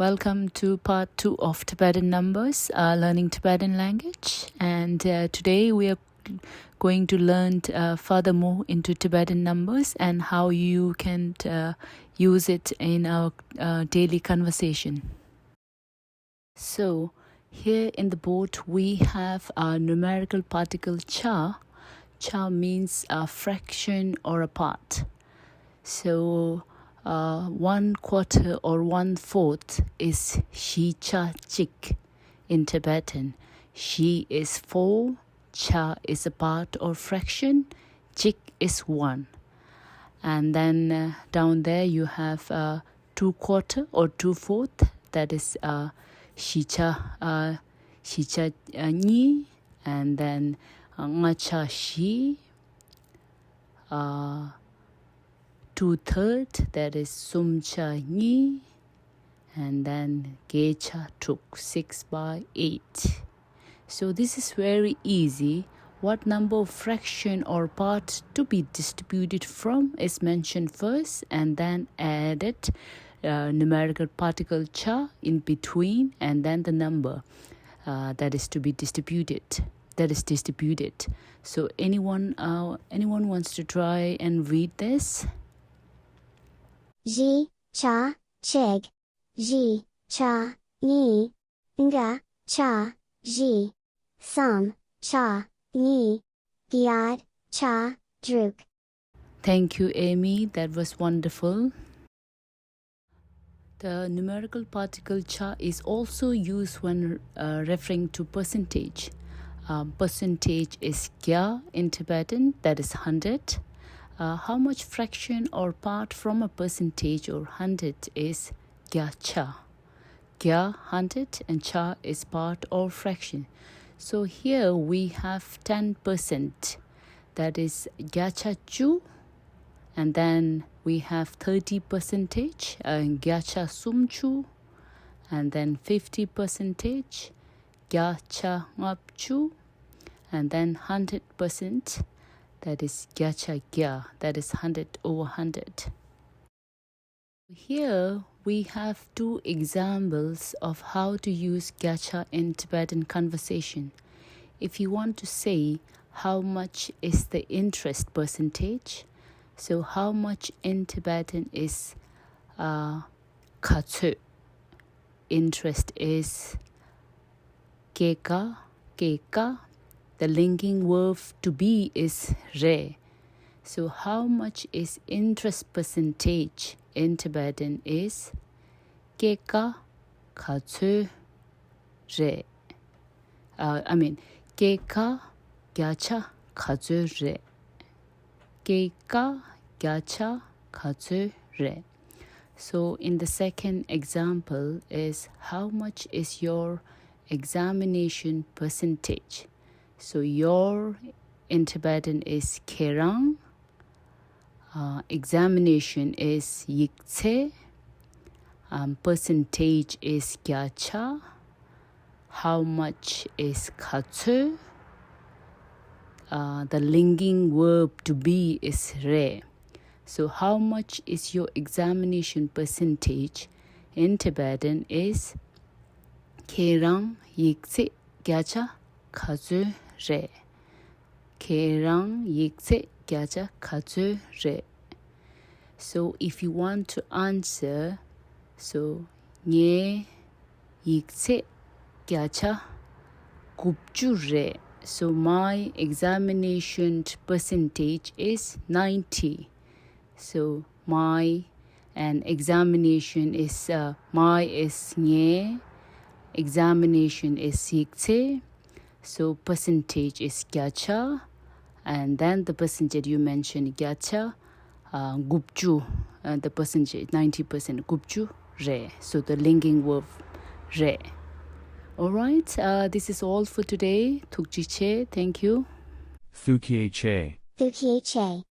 Welcome to part 2 of Tibetan numbers, learning Tibetan language. And today we are going to learn furthermore into Tibetan numbers and how you can use it in our daily conversation. So here in the board we have our numerical particle cha. Cha means a fraction or a part. So 1/4 or 1/4 is shi cha chik in Tibetan. Shi is 4, cha is a part or fraction, chik is 1. And then down there you have 2/4 or 2/4, that is shi cha ni, and then nga cha shi. 2/3, that is sumcha ni, and then gecha tuk, 6/8. So this is very easy. What number of fraction or part to be distributed from is mentioned first, and then added numerical particle cha in between, and then the number that is to be distributed. So anyone wants to try and read this? Ji, cha, chig. Ji, cha, ni. Nga, cha, ji. Sum, cha, ni. Gyad, cha, druk. Thank you, Amy. That was wonderful. The numerical particle cha is also used when referring to percentage. Percentage is kya in Tibetan, that is 100. How much fraction or part from a percentage or 100 is kya cha. Kya 100 and cha is part or fraction. So here we have 10%, that is kya cha chu, and then we have 30% kya cha sum chu, and then 50% kya cha ngap chu, and then 100%, that is kya cha kya, that is 100 over 100. Here we have two examples of how to use kya cha in Tibetan conversation. If you want to say how much is the interest percentage, so how much in Tibetan is katsu. Interest is keka. The linking verb to be is re. So how much is interest percentage in Tibetan is keka katsu re. Keka gyacha katsu re. Keka gyacha katsu re. So in the second example is how much is your examination percentage. So your in Tibetan is kerang, examination is yikse, percentage is gyacha, how much is katsu, the linking verb to be is re. So how much is your examination percentage in Tibetan is kerang yikse gyacha katsu re. Kerang yikse gyacha katsu re. So if you want to answer, so nye yikse gyacha gupchu re. So my examination percentage is 90. So my and examination is my is nye, examination is yikse. So percentage is gyacha, and then the percentage you mentioned gyacha gupchu, the percentage 90% gupchu re. So the linking verb re. Alright, this is all for today. Thukji che, thank you. Thukie che. Thukie che.